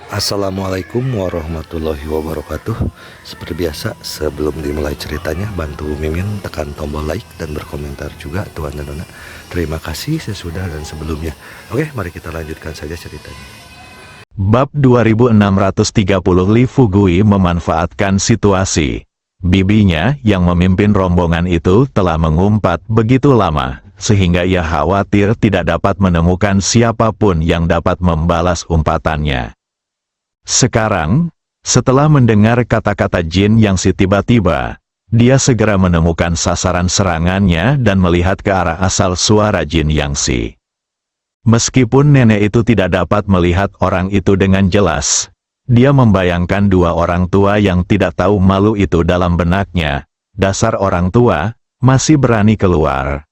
Assalamualaikum warahmatullahi wabarakatuh. Seperti biasa, sebelum dimulai ceritanya, bantu Mimin tekan tombol like dan berkomentar juga, Tuan dan Nona. Terima kasih sesudah dan sebelumnya. Oke, mari kita lanjutkan saja ceritanya. Bab 2630. Li Fugui memanfaatkan situasi. Bibinya yang memimpin rombongan itu telah mengumpat begitu lama, sehingga ia khawatir tidak dapat menemukan siapapun yang dapat membalas umpatannya. Sekarang, setelah mendengar kata-kata Jin yang tiba-tiba, dia segera menemukan sasaran serangannya dan melihat ke arah asal suara Jin Yangsi. Meskipun nenek itu tidak dapat melihat orang itu dengan jelas, dia membayangkan dua orang tua yang tidak tahu malu itu dalam benaknya. Dasar orang tua, masih berani keluar.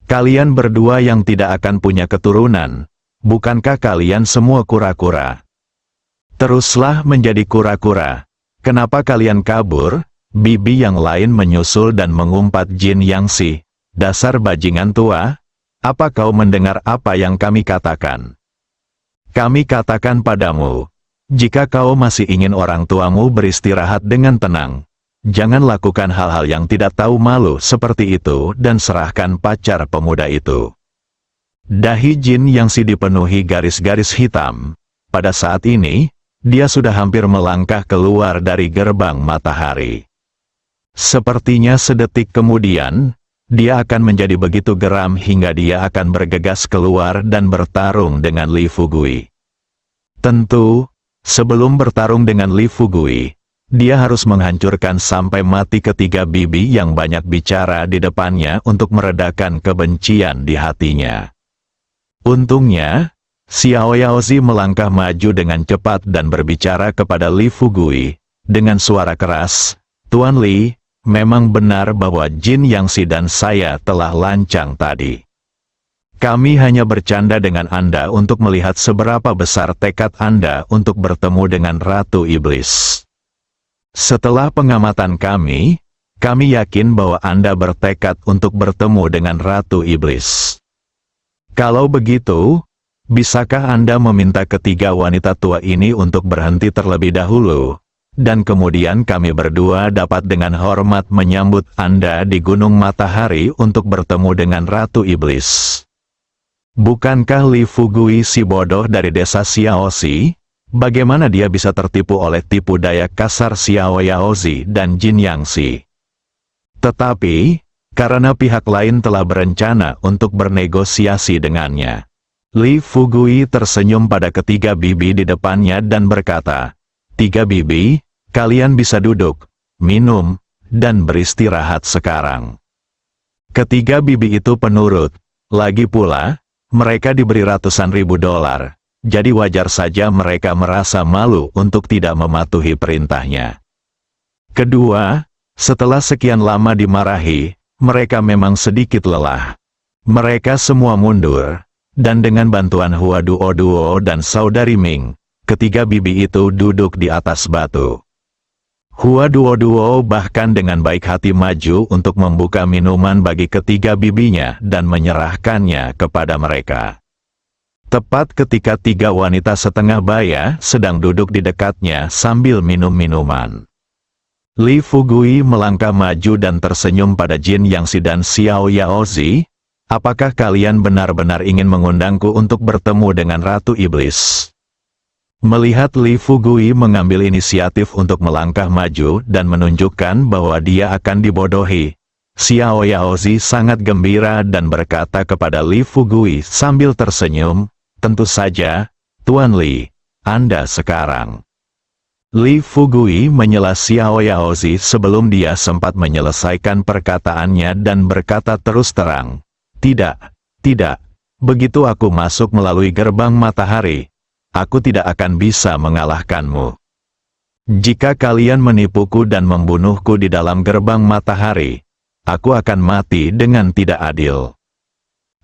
Kalian berdua yang tidak akan punya keturunan, bukankah kalian semua kura-kura? Teruslah menjadi kura-kura. Kenapa kalian kabur? Bibi yang lain menyusul dan mengumpat Jin Yangsi. Dasar bajingan tua, apa kau mendengar apa yang kami katakan? Kami katakan padamu, jika kau masih ingin orang tuamu beristirahat dengan tenang, jangan lakukan hal-hal yang tidak tahu malu seperti itu dan serahkan pacar pemuda itu. Dahi Jin Yangsi dipenuhi garis-garis hitam. Pada saat ini, dia sudah hampir melangkah keluar dari gerbang matahari. Sepertinya sedetik kemudian, dia akan menjadi begitu geram hingga dia akan bergegas keluar dan bertarung dengan Li Fugui. Tentu, sebelum bertarung dengan Li Fugui, dia harus menghancurkan sampai mati ketiga bibi yang banyak bicara di depannya untuk meredakan kebencian di hatinya. Untungnya, Xiao Yaozi melangkah maju dengan cepat dan berbicara kepada Li Fugui, dengan suara keras, "Tuan Li, memang benar bahwa Jin Yangsi dan saya telah lancang tadi. Kami hanya bercanda dengan Anda untuk melihat seberapa besar tekad Anda untuk bertemu dengan Ratu Iblis. Setelah pengamatan kami yakin bahwa Anda bertekad untuk bertemu dengan Ratu Iblis. Kalau begitu, bisakah Anda meminta ketiga wanita tua ini untuk berhenti terlebih dahulu, dan kemudian kami berdua dapat dengan hormat menyambut Anda di Gunung Matahari untuk bertemu dengan Ratu Iblis? Bukankah Li Fugui si bodoh dari desa Xiaoxi? Bagaimana dia bisa tertipu oleh tipu daya kasar Xiao Yaozi dan Jin Yangsi? Tetapi, karena pihak lain telah berencana untuk bernegosiasi dengannya, Li Fugui tersenyum pada ketiga bibi di depannya dan berkata, "Tiga bibi, kalian bisa duduk, minum, dan beristirahat sekarang." Ketiga bibi itu penurut. Lagi pula, mereka diberi ratusan ribu dolar, jadi wajar saja mereka merasa malu untuk tidak mematuhi perintahnya. Kedua, setelah sekian lama dimarahi, mereka memang sedikit lelah. Mereka semua mundur. Dan dengan bantuan Hua Duo dan Saudari Ming, ketiga bibi itu duduk di atas batu. Hua Duo bahkan dengan baik hati maju untuk membuka minuman bagi ketiga bibinya dan menyerahkannya kepada mereka. Tepat ketika tiga wanita setengah baya sedang duduk di dekatnya sambil minum minuman. Li Fugui melangkah maju dan tersenyum pada Jin Yangsi dan Xiao Yaozi. "Apakah kalian benar-benar ingin mengundangku untuk bertemu dengan Ratu Iblis?" Melihat Li Fugui mengambil inisiatif untuk melangkah maju dan menunjukkan bahwa dia akan dibodohi, Xiao Yaozi sangat gembira dan berkata kepada Li Fugui sambil tersenyum, "Tentu saja, Tuan Li, Anda sekarang." Li Fugui menyela Xiao Yaozi sebelum dia sempat menyelesaikan perkataannya dan berkata terus terang, "Tidak, begitu aku masuk melalui gerbang matahari, aku tidak akan bisa mengalahkanmu. Jika kalian menipuku dan membunuhku di dalam gerbang matahari, aku akan mati dengan tidak adil."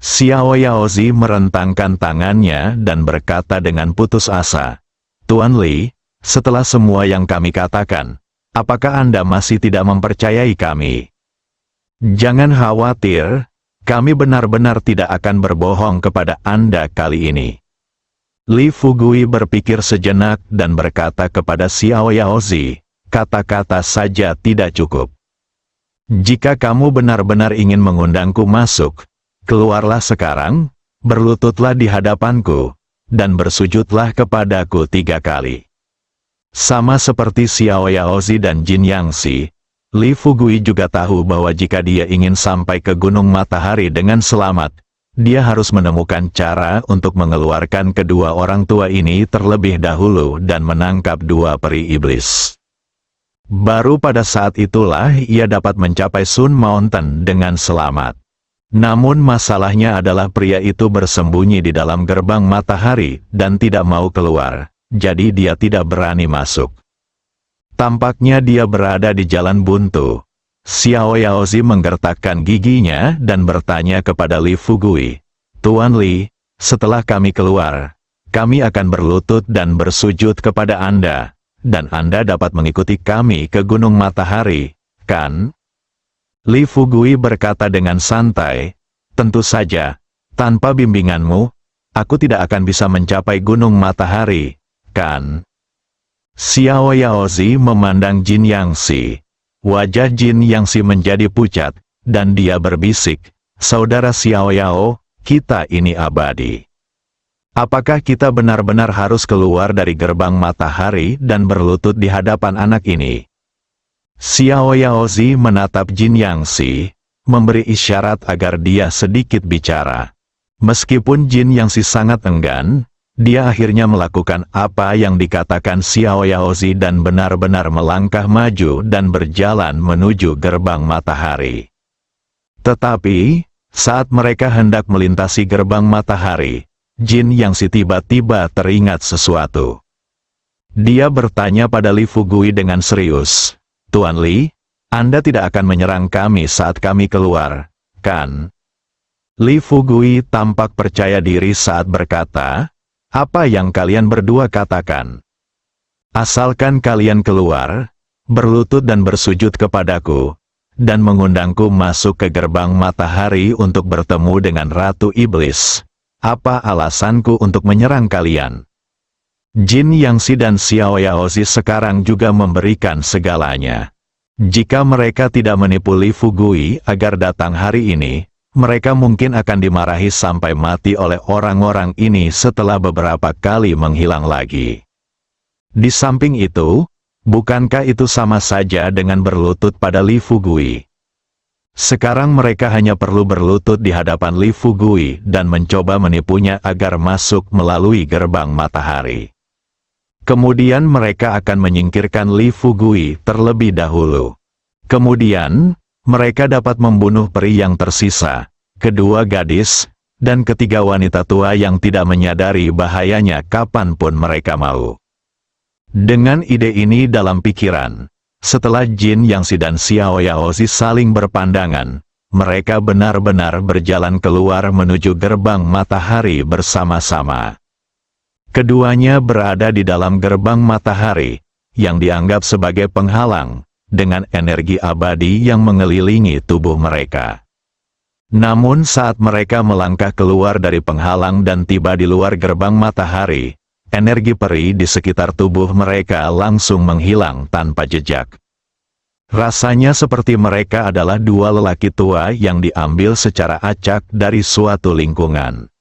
Xiao Yaozi merentangkan tangannya dan berkata dengan putus asa, "Tuan Li, setelah semua yang kami katakan, apakah Anda masih tidak mempercayai kami? Jangan khawatir. Kami benar-benar tidak akan berbohong kepada Anda kali ini." Li Fugui berpikir sejenak dan berkata kepada Xiao Yaozi, kata-kata saja tidak cukup. Jika kamu benar-benar ingin mengundangku masuk, keluarlah sekarang, berlututlah di hadapanku, dan bersujudlah kepadaku 3 kali. Sama seperti Xiao Yaozi dan Jin Yangxi, Li Fugui juga tahu bahwa jika dia ingin sampai ke Gunung Matahari dengan selamat, dia harus menemukan cara untuk mengeluarkan kedua orang tua ini terlebih dahulu dan menangkap 2 peri iblis. Baru pada saat itulah ia dapat mencapai Sun Mountain dengan selamat. Namun masalahnya adalah pria itu bersembunyi di dalam gerbang matahari dan tidak mau keluar, jadi dia tidak berani masuk. Tampaknya dia berada di jalan buntu. Xiao Yaozi menggertakkan giginya dan bertanya kepada Li Fugui, Tuan Li, setelah kami keluar, kami akan berlutut dan bersujud kepada Anda, dan Anda dapat mengikuti kami ke Gunung Matahari, kan? Li Fugui berkata dengan santai, tentu saja, tanpa bimbinganmu, aku tidak akan bisa mencapai Gunung Matahari, kan? Xiao Yaozi memandang Jin Yangxi. Wajah Jin Yangxi menjadi pucat, dan dia berbisik, Saudara Xiao Yao, kita ini abadi. Apakah kita benar-benar harus keluar dari gerbang matahari dan berlutut di hadapan anak ini? Xiao Yaozi menatap Jin Yangxi, memberi isyarat agar dia sedikit bicara. Meskipun Jin Yangxi sangat enggan, dia akhirnya melakukan apa yang dikatakan Xiao Yaozi dan benar-benar melangkah maju dan berjalan menuju gerbang matahari. Tetapi, saat mereka hendak melintasi gerbang matahari, Jin Yangxi tiba-tiba teringat sesuatu. Dia bertanya pada Li Fugui dengan serius, Tuan Li, Anda tidak akan menyerang kami saat kami keluar, kan? Li Fugui tampak percaya diri saat berkata, apa yang kalian berdua katakan? Asalkan kalian keluar, berlutut dan bersujud kepadaku, dan mengundangku masuk ke gerbang matahari untuk bertemu dengan Ratu Iblis. Apa alasanku untuk menyerang kalian? Jin Yangxi dan Xiao Yaozi sekarang juga memberikan segalanya. Jika mereka tidak menipu Li Fugui agar datang hari ini, mereka mungkin akan dimarahi sampai mati oleh orang-orang ini setelah beberapa kali menghilang lagi. Di samping itu, bukankah itu sama saja dengan berlutut pada Li Fugui? Sekarang mereka hanya perlu berlutut di hadapan Li Fugui dan mencoba menipunya agar masuk melalui gerbang matahari. Kemudian mereka akan menyingkirkan Li Fugui terlebih dahulu. Kemudian, mereka dapat membunuh peri yang tersisa, kedua gadis, dan ketiga wanita tua yang tidak menyadari bahayanya kapanpun mereka mau. Dengan ide ini dalam pikiran, setelah Jin Yangxi dan Xiao Yaozi saling berpandangan, mereka benar-benar berjalan keluar menuju gerbang matahari bersama-sama. Keduanya berada di dalam gerbang matahari, yang dianggap sebagai penghalang, dengan energi abadi yang mengelilingi tubuh mereka. Namun saat mereka melangkah keluar dari penghalang dan tiba di luar gerbang matahari, energi peri di sekitar tubuh mereka langsung menghilang tanpa jejak. Rasanya seperti mereka adalah 2 lelaki tua yang diambil secara acak dari suatu lingkungan.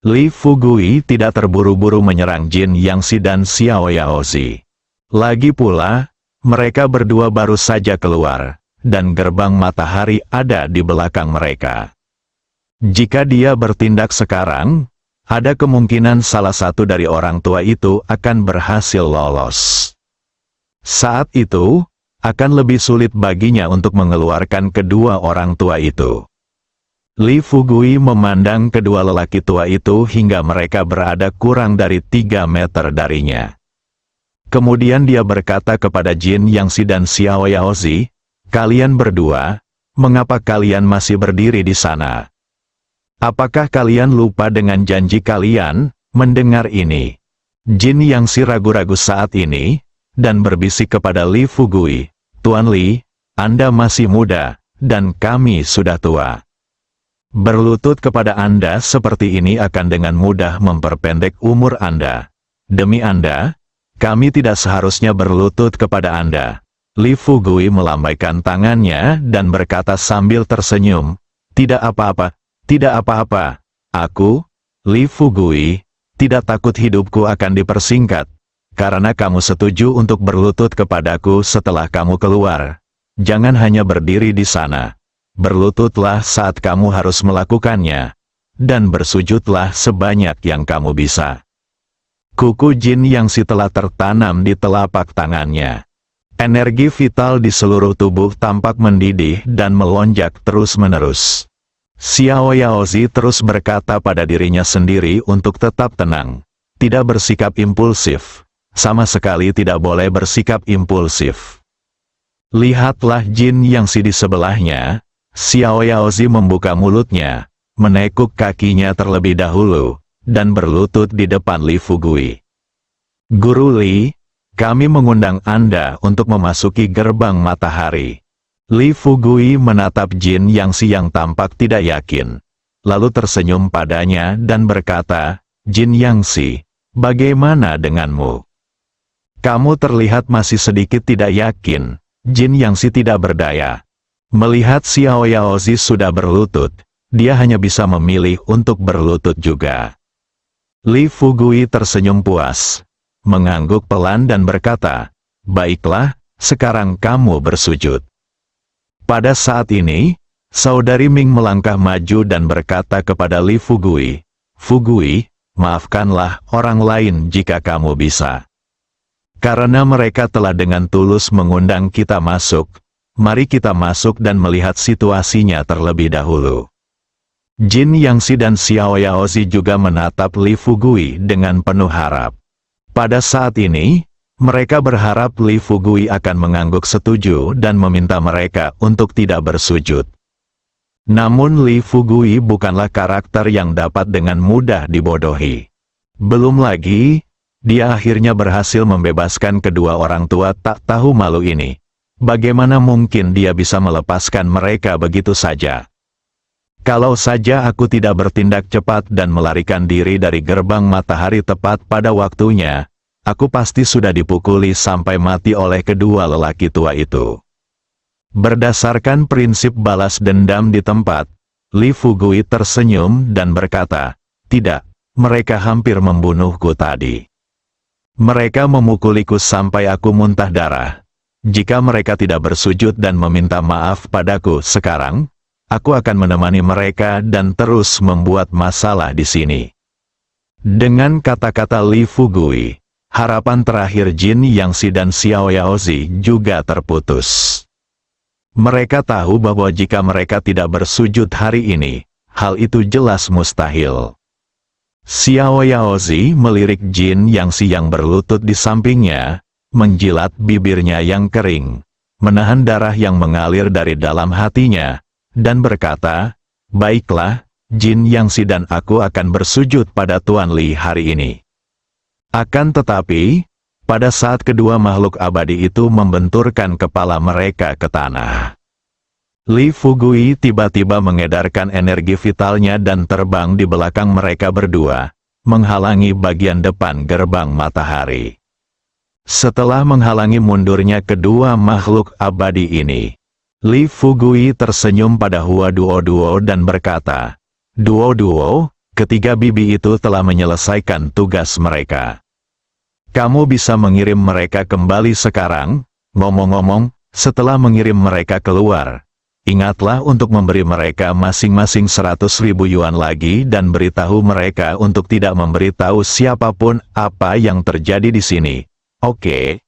Li Fugui tidak terburu-buru menyerang Jin Yangxi dan Xiao Yaozi. Lagi pula, mereka berdua baru saja keluar, dan gerbang matahari ada di belakang mereka. Jika dia bertindak sekarang, ada kemungkinan salah satu dari orang tua itu akan berhasil lolos. Saat itu, akan lebih sulit baginya untuk mengeluarkan kedua orang tua itu. Li Fugui memandang kedua lelaki tua itu hingga mereka berada kurang dari 3 meter darinya. Kemudian dia berkata kepada Jin Yangxi dan Xiao Yaozi, kalian berdua, mengapa kalian masih berdiri di sana? Apakah kalian lupa dengan janji kalian? Mendengar ini, Jin Yangxi ragu-ragu saat ini, dan berbisik kepada Li Fugui, Tuan Li, Anda masih muda, dan kami sudah tua. Berlutut kepada Anda seperti ini akan dengan mudah memperpendek umur Anda. Demi Anda, kami tidak seharusnya berlutut kepada Anda. Li Fugui melambaikan tangannya dan berkata sambil tersenyum, "Tidak apa-apa, tidak apa-apa. Aku, Li Fugui, tidak takut hidupku akan dipersingkat, karena kamu setuju untuk berlutut kepadaku setelah kamu keluar. Jangan hanya berdiri di sana. Berlututlah saat kamu harus melakukannya, dan bersujudlah sebanyak yang kamu bisa." Kuku Jin Yangsi telah tertanam di telapak tangannya. Energi vital di seluruh tubuh tampak mendidih dan melonjak terus-menerus. Xiao Yaozi terus berkata pada dirinya sendiri untuk tetap tenang, tidak bersikap impulsif, sama sekali tidak boleh bersikap impulsif. Lihatlah Jin Yangsi di sebelahnya. Xiao Yaozi membuka mulutnya, menekuk kakinya terlebih dahulu, dan berlutut di depan Li Fugui. "Guru Li, kami mengundang Anda untuk memasuki gerbang matahari." Li Fugui menatap Jin Yangsi yang tampak tidak yakin, lalu tersenyum padanya dan berkata, "Jin Yangsi, bagaimana denganmu? Kamu terlihat masih sedikit tidak yakin." Jin Yangsi tidak berdaya. Melihat Xiao Yaozi sudah berlutut, dia hanya bisa memilih untuk berlutut juga. Li Fugui tersenyum puas, mengangguk pelan dan berkata, "Baiklah, sekarang kamu bersujud." Pada saat ini, Saudari Ming melangkah maju dan berkata kepada Li Fugui, "Fugui, maafkanlah orang lain jika kamu bisa. Karena mereka telah dengan tulus mengundang kita masuk, mari kita masuk dan melihat situasinya terlebih dahulu." Jin Yangsi dan Xiao Yaozi juga menatap Li Fugui dengan penuh harap. Pada saat ini, mereka berharap Li Fugui akan mengangguk setuju dan meminta mereka untuk tidak bersujud. Namun Li Fugui bukanlah karakter yang dapat dengan mudah dibodohi. Belum lagi, dia akhirnya berhasil membebaskan kedua orang tua tak tahu malu ini. Bagaimana mungkin dia bisa melepaskan mereka begitu saja? Kalau saja aku tidak bertindak cepat dan melarikan diri dari gerbang matahari tepat pada waktunya, aku pasti sudah dipukuli sampai mati oleh kedua lelaki tua itu. Berdasarkan prinsip balas dendam di tempat, Li Fugui tersenyum dan berkata, "Tidak, mereka hampir membunuhku tadi. Mereka memukuliku sampai aku muntah darah. Jika mereka tidak bersujud dan meminta maaf padaku sekarang, aku akan menemani mereka dan terus membuat masalah di sini." Dengan kata-kata Li Fugui, harapan terakhir Jin Yangsi dan Xiao Yaozi juga terputus. Mereka tahu bahwa jika mereka tidak bersujud hari ini, hal itu jelas mustahil. Xiao Yaozi melirik Jin Yangsi yang berlutut di sampingnya, menjilat bibirnya yang kering, menahan darah yang mengalir dari dalam hatinya, dan berkata, "Baiklah, Jin Yangsi dan aku akan bersujud pada Tuan Li hari ini." Akan tetapi, pada saat kedua makhluk abadi itu membenturkan kepala mereka ke tanah, Li Fugui tiba-tiba mengedarkan energi vitalnya dan terbang di belakang mereka berdua, menghalangi bagian depan gerbang matahari. Setelah menghalangi mundurnya kedua makhluk abadi ini, Li Fugui tersenyum pada Hua Duo dan berkata, "Duo, ketiga bibi itu telah menyelesaikan tugas mereka. Kamu bisa mengirim mereka kembali sekarang. Ngomong-ngomong, setelah mengirim mereka keluar, ingatlah untuk memberi mereka masing-masing 100.000 yuan lagi dan beritahu mereka untuk tidak memberitahu siapapun apa yang terjadi di sini. Oke?"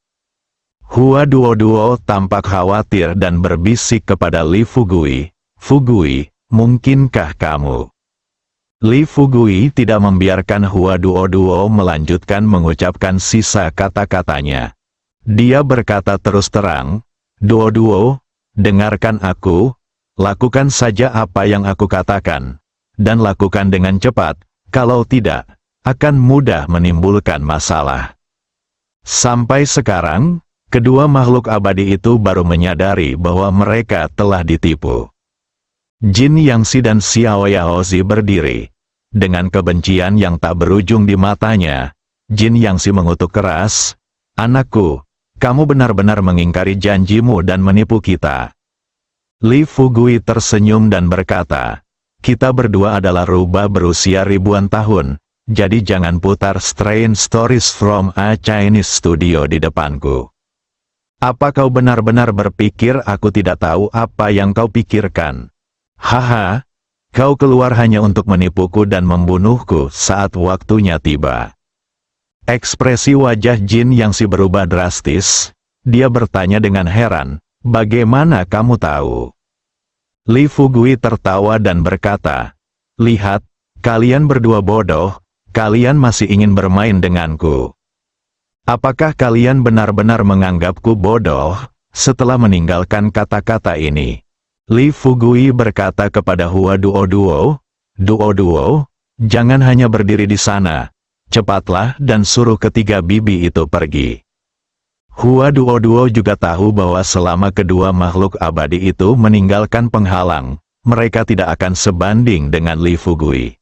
Hua Duo tampak khawatir dan berbisik kepada Li Fugui, "Fugui, mungkinkah kamu?" Li Fugui tidak membiarkan Hua Duo melanjutkan mengucapkan sisa kata-katanya. Dia berkata terus terang, Duo, dengarkan aku, lakukan saja apa yang aku katakan, dan lakukan dengan cepat, kalau tidak, akan mudah menimbulkan masalah." Sampai sekarang, kedua makhluk abadi itu baru menyadari bahwa mereka telah ditipu. Jin Yangsi dan Xiao Yaozi berdiri. Dengan kebencian yang tak berujung di matanya, Jin Yangsi mengutuk keras, "Anakku, kamu benar-benar mengingkari janjimu dan menipu kita." Li Fugui tersenyum dan berkata, "Kita berdua adalah rubah berusia ribuan tahun, jadi jangan putar Strange Stories from a Chinese Studio di depanku. Apa kau benar-benar berpikir aku tidak tahu apa yang kau pikirkan? Haha, kau keluar hanya untuk menipuku dan membunuhku saat waktunya tiba." Ekspresi wajah Jin Yangsi berubah drastis. Dia bertanya dengan heran, "Bagaimana kamu tahu?" Li Fugui tertawa dan berkata, "Lihat, kalian berdua bodoh, kalian masih ingin bermain denganku. Apakah kalian benar-benar menganggapku bodoh setelah meninggalkan kata-kata ini?" Li Fugui berkata kepada Hua Duo, "Jangan hanya berdiri di sana. Cepatlah dan suruh ketiga bibi itu pergi." Hua Duo juga tahu bahwa selama kedua makhluk abadi itu meninggalkan penghalang, mereka tidak akan sebanding dengan Li Fugui.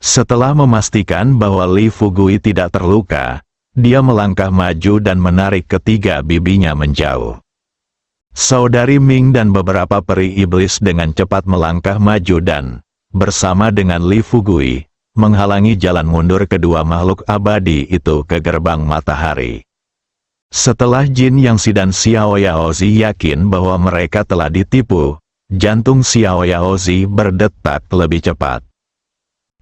Setelah memastikan bahwa Li Fugui tidak terluka, dia melangkah maju dan menarik ketiga bibinya menjauh. Saudari Ming dan beberapa peri iblis dengan cepat melangkah maju dan, bersama dengan Li Fugui, menghalangi jalan mundur kedua makhluk abadi itu ke gerbang matahari. Setelah Jin Yangsi dan Xiao Yaozi yakin bahwa mereka telah ditipu, jantung Xiao Yaozi berdetak lebih cepat.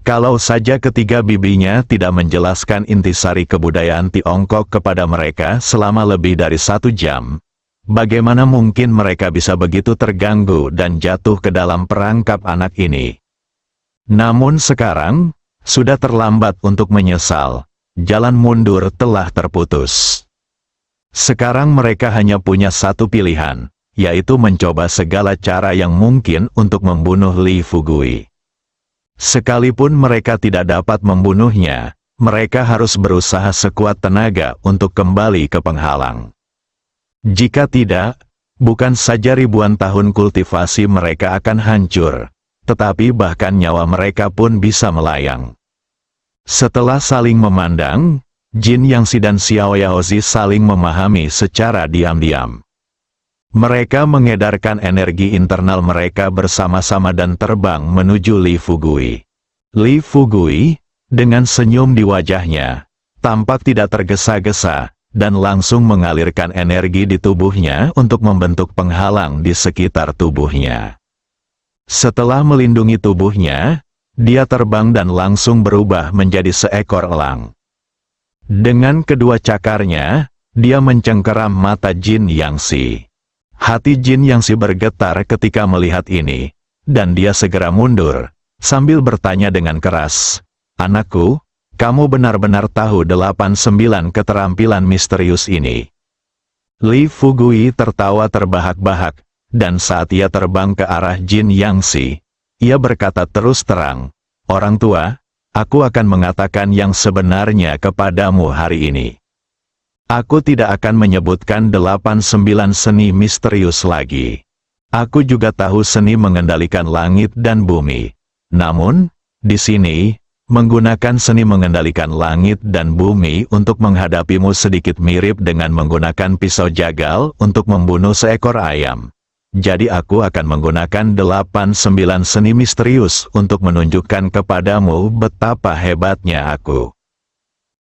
Kalau saja ketiga bibinya tidak menjelaskan intisari kebudayaan Tiongkok kepada mereka selama lebih dari 1 jam, bagaimana mungkin mereka bisa begitu terganggu dan jatuh ke dalam perangkap anak ini? Namun sekarang, sudah terlambat untuk menyesal. Jalan mundur telah terputus. Sekarang mereka hanya punya satu pilihan, yaitu mencoba segala cara yang mungkin untuk membunuh Li Fugui. Sekalipun mereka tidak dapat membunuhnya, mereka harus berusaha sekuat tenaga untuk kembali ke penghalang. Jika tidak, bukan saja ribuan tahun kultivasi mereka akan hancur, tetapi bahkan nyawa mereka pun bisa melayang. Setelah saling memandang, Jin Yangsi dan Xiao Yaozi saling memahami secara diam-diam. Mereka mengedarkan energi internal mereka bersama-sama dan terbang menuju Li Fugui. Li Fugui, dengan senyum di wajahnya, tampak tidak tergesa-gesa, dan langsung mengalirkan energi di tubuhnya untuk membentuk penghalang di sekitar tubuhnya. Setelah melindungi tubuhnya, dia terbang dan langsung berubah menjadi seekor elang. Dengan kedua cakarnya, dia mencengkeram mata Jin Yangsi. Hati Jin Yangsi bergetar ketika melihat ini, dan dia segera mundur, sambil bertanya dengan keras, "Anakku, kamu benar-benar tahu 89 keterampilan misterius ini?" Li Fugui tertawa terbahak-bahak, dan saat ia terbang ke arah Jin Yangsi, ia berkata terus terang, "Orang tua, aku akan mengatakan yang sebenarnya kepadamu hari ini. Aku tidak akan menyebutkan 89 seni misterius lagi. Aku juga tahu seni mengendalikan langit dan bumi. Namun, di sini, menggunakan seni mengendalikan langit dan bumi untuk menghadapimu sedikit mirip dengan menggunakan pisau jagal untuk membunuh seekor ayam. Jadi aku akan menggunakan 89 seni misterius untuk menunjukkan kepadamu betapa hebatnya aku."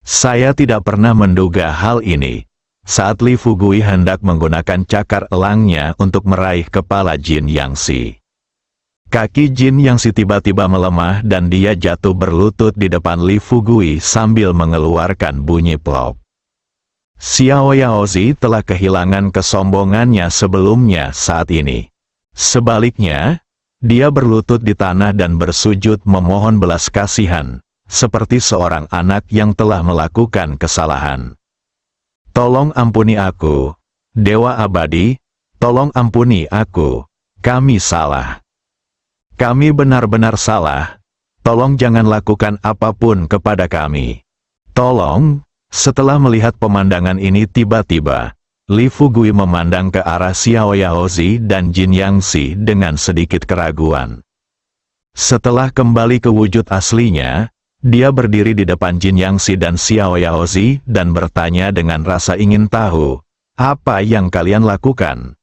Saya tidak pernah menduga hal ini. Saat Li Fugui hendak menggunakan cakar elangnya untuk meraih kepala Jin Yangsi, kaki Jin Yangsi tiba-tiba melemah dan dia jatuh berlutut di depan Li Fugui sambil mengeluarkan bunyi plop. Xiao Yaozi telah kehilangan kesombongannya sebelumnya saat ini. Sebaliknya, dia berlutut di tanah dan bersujud memohon belas kasihan, seperti seorang anak yang telah melakukan kesalahan. "Tolong ampuni aku, Dewa Abadi, tolong ampuni aku, kami salah. Kami benar-benar salah, tolong jangan lakukan apapun kepada kami. Tolong." Setelah melihat pemandangan ini tiba-tiba, Li Fugui memandang ke arah Xiao Yaozi dan Jin Yangxi dengan sedikit keraguan. Setelah kembali ke wujud aslinya, dia berdiri di depan Jin Yangxi dan Xiao Yaozi dan bertanya dengan rasa ingin tahu, apa yang kalian lakukan?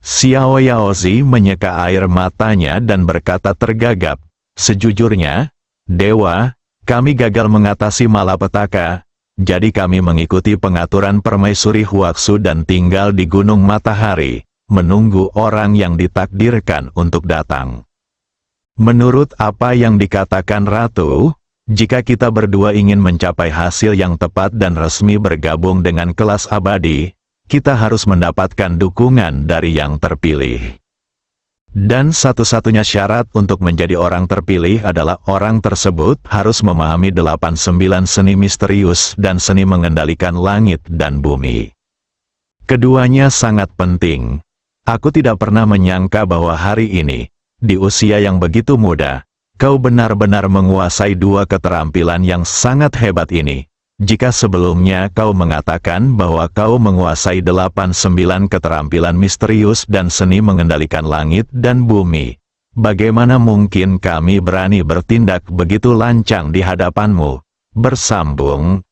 Xiao Yaozi menyeka air matanya dan berkata tergagap, sejujurnya, Dewa, kami gagal mengatasi malapetaka, jadi kami mengikuti pengaturan permaisuri Huaxu dan tinggal di Gunung Matahari, menunggu orang yang ditakdirkan untuk datang. Menurut apa yang dikatakan Ratu, jika kita berdua ingin mencapai hasil yang tepat dan resmi bergabung dengan kelas abadi, kita harus mendapatkan dukungan dari yang terpilih. Dan satu-satunya syarat untuk menjadi orang terpilih adalah orang tersebut harus memahami 89 seni misterius dan seni mengendalikan langit dan bumi. Keduanya sangat penting. Aku tidak pernah menyangka bahwa hari ini, di usia yang begitu muda, kau benar-benar menguasai dua keterampilan yang sangat hebat ini. Jika sebelumnya kau mengatakan bahwa kau menguasai 89 keterampilan misterius dan seni mengendalikan langit dan bumi, bagaimana mungkin kami berani bertindak begitu lancang di hadapanmu? Bersambung,